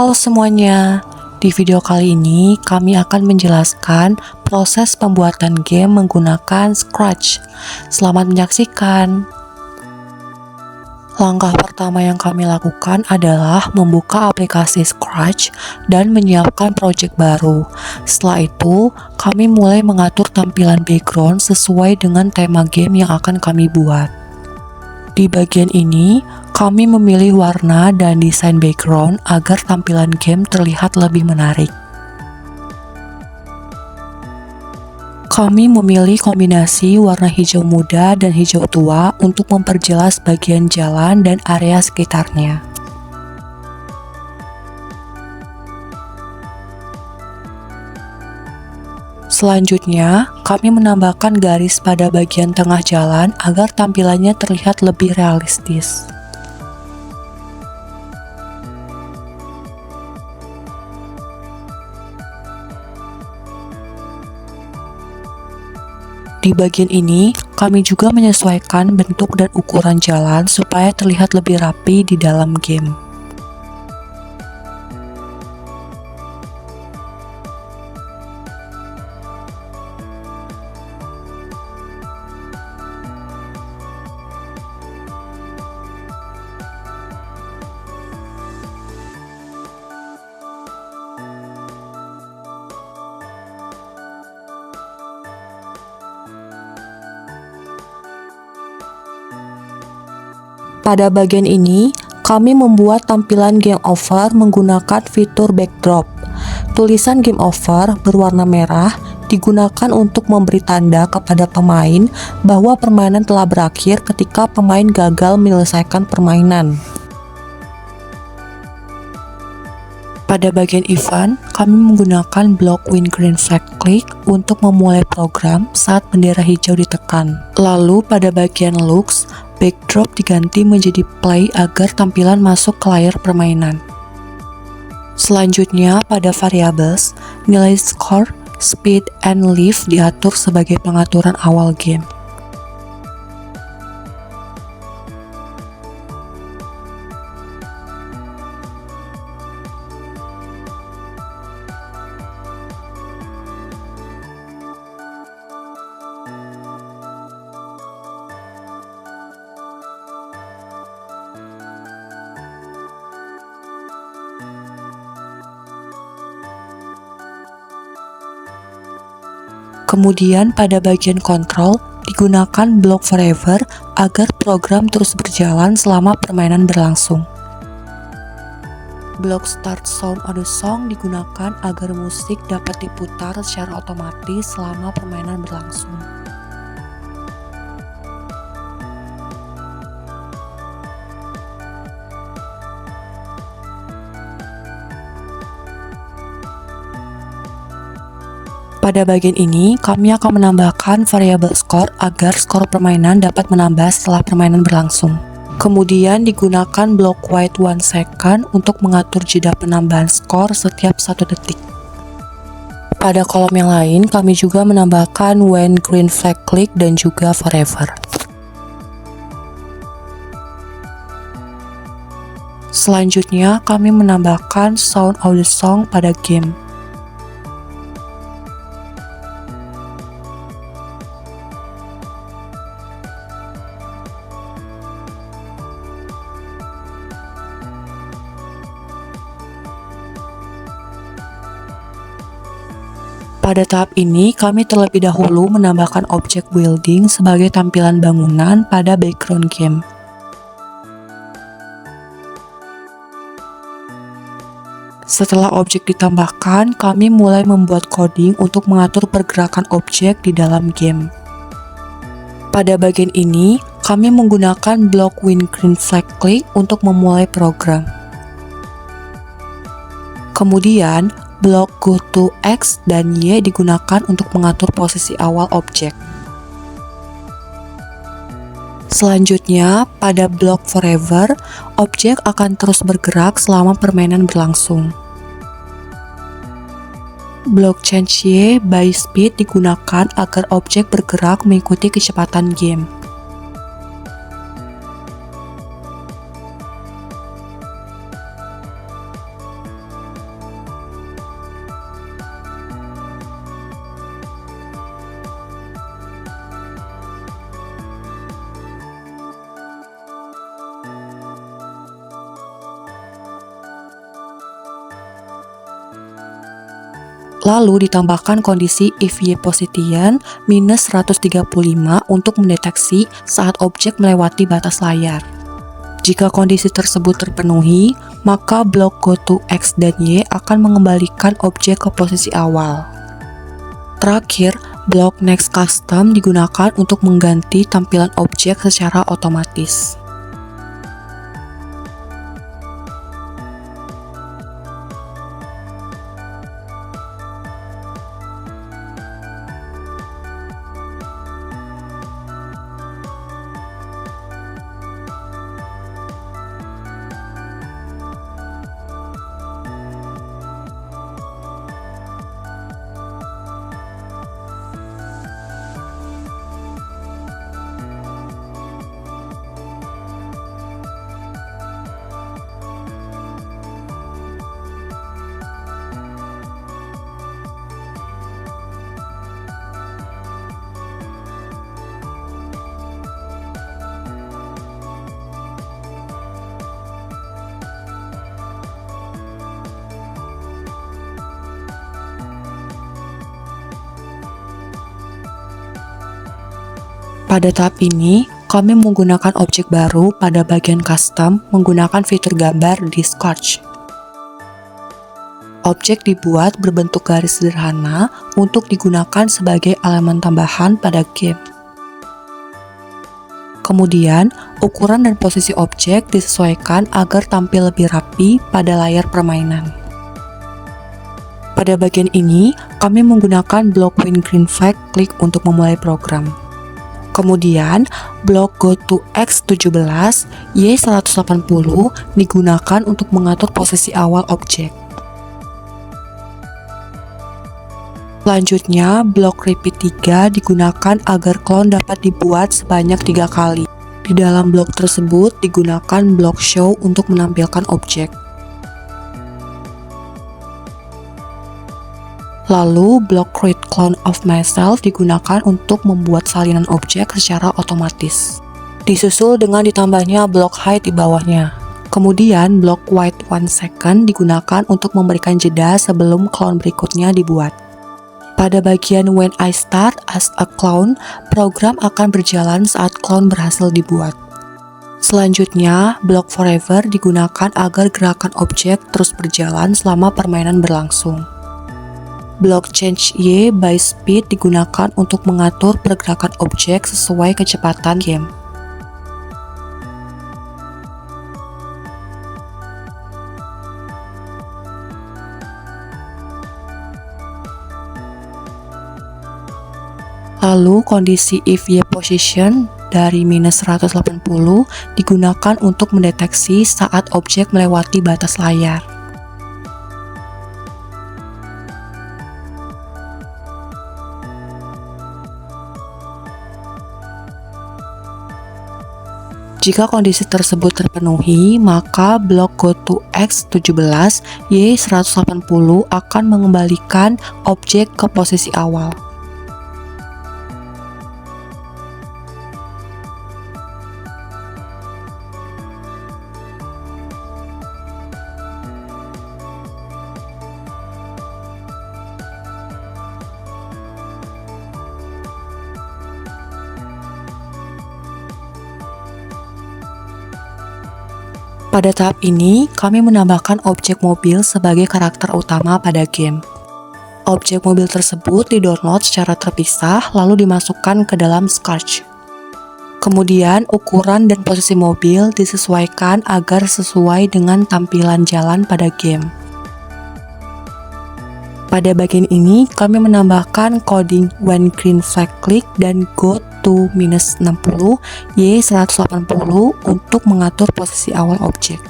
Halo semuanya, di video kali ini kami akan menjelaskan proses pembuatan game menggunakan Scratch. Selamat menyaksikan. Langkah pertama yang kami lakukan adalah membuka aplikasi Scratch dan menyiapkan project baru. Setelah itu, kami mulai mengatur tampilan background sesuai dengan tema game yang akan kami buat. Di bagian ini, kami memilih warna dan desain background agar tampilan game terlihat lebih menarik. Kami memilih kombinasi warna hijau muda dan hijau tua untuk memperjelas bagian jalan dan area sekitarnya. Selanjutnya, kami menambahkan garis pada bagian tengah jalan agar tampilannya terlihat lebih realistis. Di bagian ini, kami juga menyesuaikan bentuk dan ukuran jalan supaya terlihat lebih rapi di dalam game. Pada bagian ini, kami membuat tampilan game over menggunakan fitur backdrop. Tulisan game over berwarna merah digunakan untuk memberi tanda kepada pemain bahwa permainan telah berakhir ketika pemain gagal menyelesaikan permainan. Pada bagian event, kami menggunakan blok win green flag click untuk memulai program saat bendera hijau ditekan. Lalu pada bagian looks, backdrop diganti menjadi play agar tampilan masuk ke layar permainan. Selanjutnya pada variables, nilai score, speed, and lift diatur sebagai pengaturan awal game. Kemudian pada bagian kontrol, digunakan blok forever agar program terus berjalan selama permainan berlangsung. Blok start sound on the song digunakan agar musik dapat diputar secara otomatis selama permainan berlangsung. Pada bagian ini, kami akan menambahkan variabel skor agar skor permainan dapat menambah setelah permainan berlangsung. Kemudian digunakan blok wait 1 second untuk mengatur jeda penambahan skor setiap 1 detik. Pada kolom yang lain, kami juga menambahkan when green flag click dan juga forever. Selanjutnya, kami menambahkan sound of the song pada game. Pada tahap ini, kami terlebih dahulu menambahkan objek building sebagai tampilan bangunan pada background game. Setelah objek ditambahkan, kami mulai membuat coding untuk mengatur pergerakan objek di dalam game. Pada bagian ini, kami menggunakan blok win green flag click untuk memulai program. Kemudian, blok go to X dan Y digunakan untuk mengatur posisi awal objek. Selanjutnya, pada blok forever, objek akan terus bergerak selama permainan berlangsung. Blok change Y by speed digunakan agar objek bergerak mengikuti kecepatan game. Lalu ditambahkan kondisi if y position minus 135 untuk mendeteksi saat objek melewati batas layar. Jika kondisi tersebut terpenuhi, maka blok goTo X dan Y akan mengembalikan objek ke posisi awal. Terakhir, blok next custom digunakan untuk mengganti tampilan objek secara otomatis. Pada tahap ini, kami menggunakan objek baru pada bagian custom menggunakan fitur gambar di Scratch. Objek dibuat berbentuk garis sederhana untuk digunakan sebagai elemen tambahan pada game. Kemudian, ukuran dan posisi objek disesuaikan agar tampil lebih rapi pada layar permainan. Pada bagian ini, kami menggunakan blok When Green Flag klik untuk memulai program. Kemudian, blok goTo X 17, Y 180 digunakan untuk mengatur posisi awal objek. Selanjutnya, blok Repeat 3 digunakan agar clone dapat dibuat sebanyak 3 kali. Di dalam blok tersebut digunakan blok Show untuk menampilkan objek. Lalu, blok Create Clone of Myself digunakan untuk membuat salinan objek secara otomatis. Disusul dengan ditambahnya blok Hide di bawahnya. Kemudian, blok Wait 1 second digunakan untuk memberikan jeda sebelum clone berikutnya dibuat. Pada bagian When I Start as a Clone, program akan berjalan saat clone berhasil dibuat. Selanjutnya, blok Forever digunakan agar gerakan objek terus berjalan selama permainan berlangsung. Blok Change Y by Speed digunakan untuk mengatur pergerakan objek sesuai kecepatan game. Lalu kondisi if Y position dari minus 180 digunakan untuk mendeteksi saat objek melewati batas layar. Jika kondisi tersebut terpenuhi, maka blok goTo X 17, Y 180 akan mengembalikan objek ke posisi awal. Pada tahap ini, kami menambahkan objek mobil sebagai karakter utama pada game. Objek mobil tersebut di-download secara terpisah lalu dimasukkan ke dalam Scratch. Kemudian, ukuran dan posisi mobil disesuaikan agar sesuai dengan tampilan jalan pada game. Pada bagian ini, kami menambahkan coding When Green Flag Click dan goTo -60, Y 180 untuk mengatur posisi awal objek.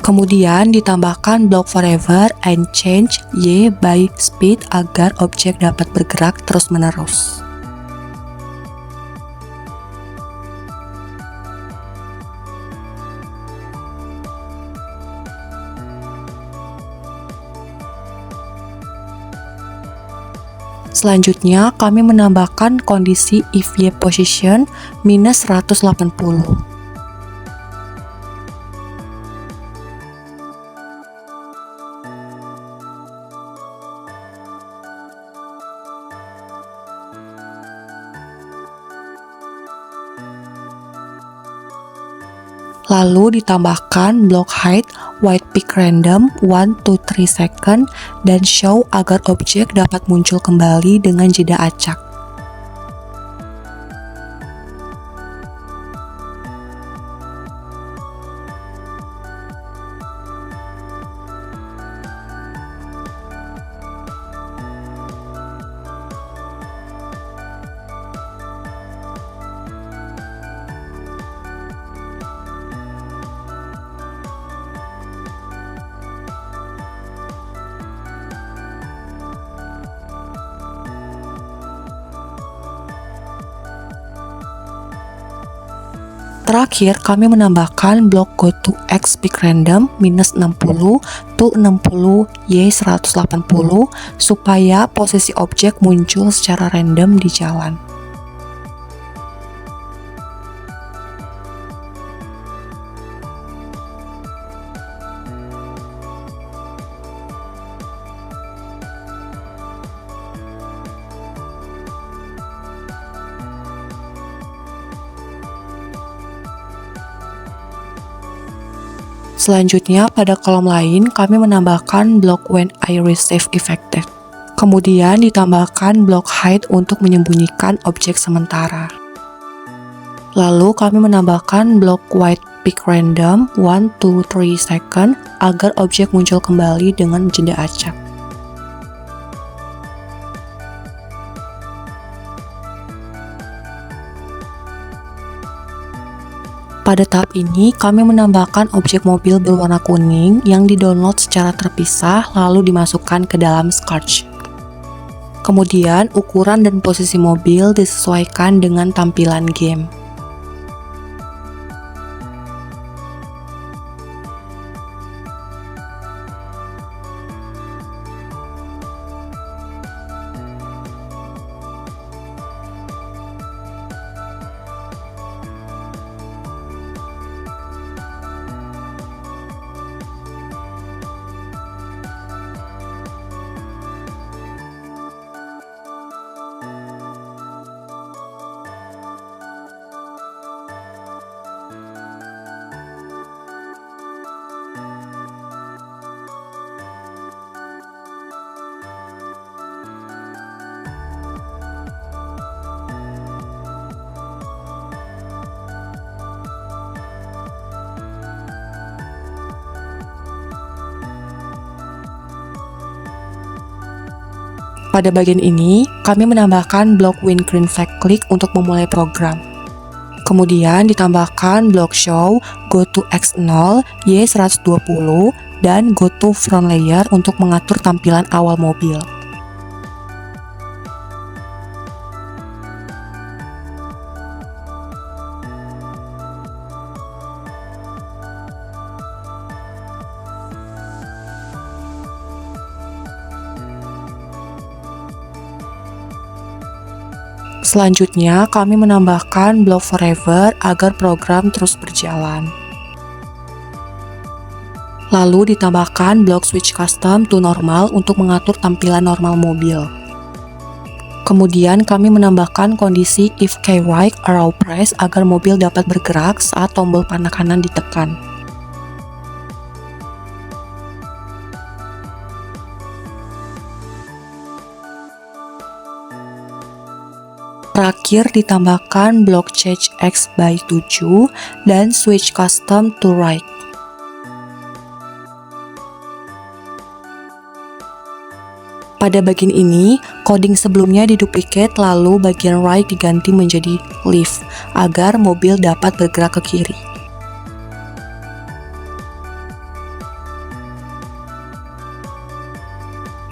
Kemudian ditambahkan blok Forever and Change Y by Speed agar objek dapat bergerak terus-menerus. Selanjutnya, kami menambahkan kondisi if Y position -180. Lalu ditambahkan block height white pick random 1 to 3 second dan show agar objek dapat muncul kembali dengan jeda acak. Terakhir, kami menambahkan blok go to x pick random minus 60 to 60 y 180 supaya posisi objek muncul secara random di jalan. Selanjutnya, pada kolom lain, kami menambahkan blok when I receive effective. Kemudian ditambahkan blok height untuk menyembunyikan objek sementara. Lalu kami menambahkan blok white pick random 1 to 3 second agar objek muncul kembali dengan jeda acak. Pada tahap ini, kami menambahkan objek mobil berwarna kuning yang didownload secara terpisah lalu dimasukkan ke dalam Scratch. Kemudian, ukuran dan posisi mobil disesuaikan dengan tampilan game. Pada bagian ini, kami menambahkan blok when green flag click untuk memulai program. Kemudian ditambahkan blok show go to x0, y 120, dan go to front layer untuk mengatur tampilan awal mobil. Selanjutnya, kami menambahkan blok forever agar program terus berjalan. Lalu ditambahkan blok switch custom to normal untuk mengatur tampilan normal mobil. Kemudian kami menambahkan kondisi if key right arrow press agar mobil dapat bergerak saat tombol panah kanan ditekan. Terakhir ditambahkan blok change X by 7 dan switch custom to right. Pada bagian ini, coding sebelumnya diduplicate lalu bagian right diganti menjadi left agar mobil dapat bergerak ke kiri.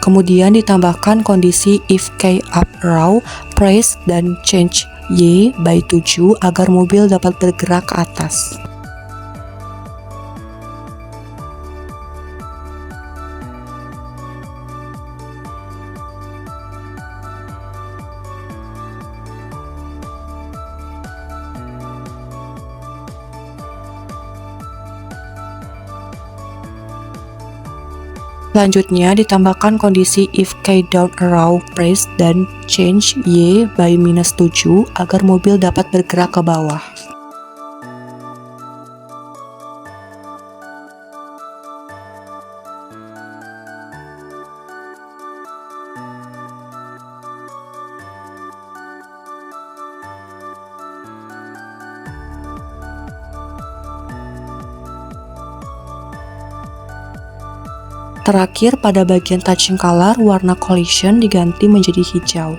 Kemudian ditambahkan kondisi if key up arrow press dan change Y by 7 agar mobil dapat bergerak ke atas. Selanjutnya ditambahkan kondisi if key down arrow press dan change Y by -7 agar mobil dapat bergerak ke bawah. Terakhir, pada bagian touching color, warna collision diganti menjadi hijau.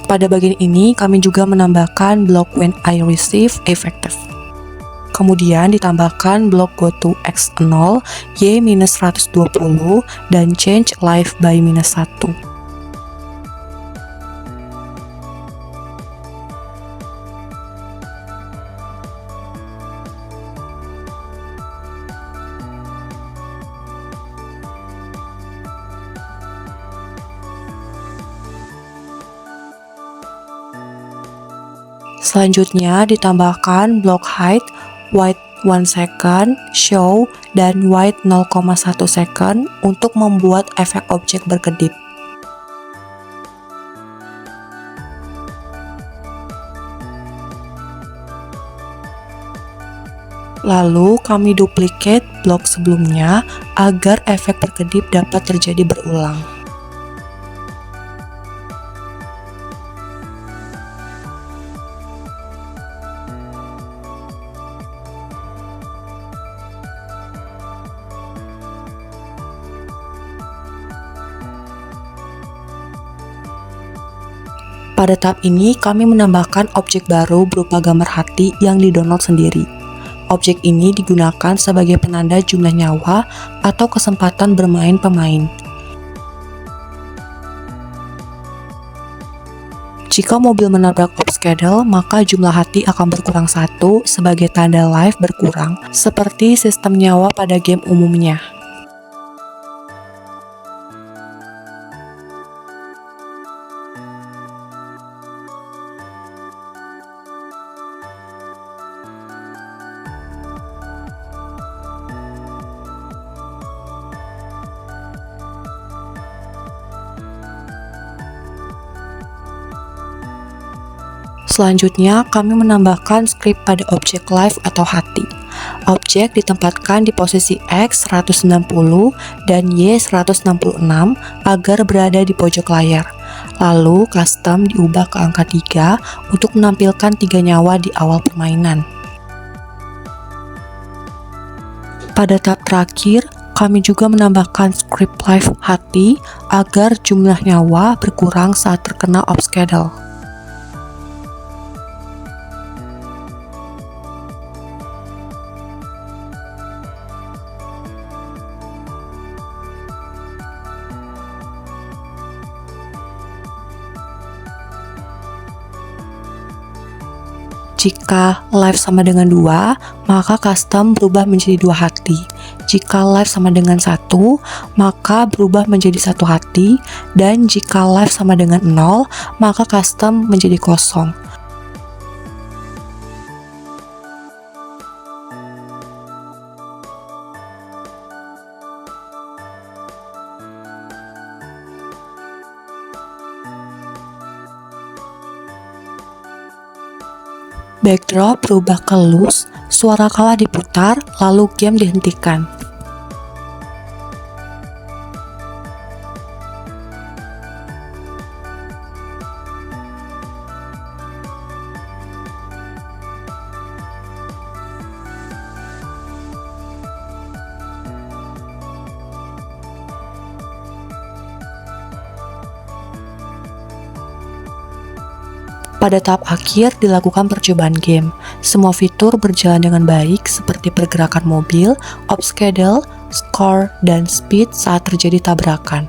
Pada bagian ini, kami juga menambahkan block when I receive effective. Kemudian ditambahkan blok go to x0, y-120, dan change life by -1. Selanjutnya ditambahkan block height, white 1 second, show, dan white 0,1 second untuk membuat efek objek berkedip. Lalu kami duplicate blok sebelumnya agar efek berkedip dapat terjadi berulang. Pada tahap ini, kami menambahkan objek baru berupa gambar hati yang di-download sendiri. Objek ini digunakan sebagai penanda jumlah nyawa atau kesempatan bermain pemain. Jika mobil menabrak obstacle, maka jumlah hati akan berkurang 1 sebagai tanda life berkurang, seperti sistem nyawa pada game umumnya. Selanjutnya, kami menambahkan script pada objek live atau hati. Objek ditempatkan di posisi X 190 dan Y 166 agar berada di pojok layar. Lalu, custom diubah ke angka 3 untuk menampilkan 3 nyawa di awal permainan. Pada tahap terakhir, kami juga menambahkan script live hati agar jumlah nyawa berkurang saat terkena obstacle. Jika live sama dengan 2, maka custom berubah menjadi 2 hati. Jika live sama dengan 1, maka berubah menjadi 1 hati. Dan jika live sama dengan 0, maka custom menjadi kosong. Backdrop berubah ke loose, suara kalah diputar, lalu game dihentikan. Pada tahap akhir dilakukan percobaan game. Semua fitur berjalan dengan baik seperti pergerakan mobil, obstacle, score, dan speed saat terjadi tabrakan.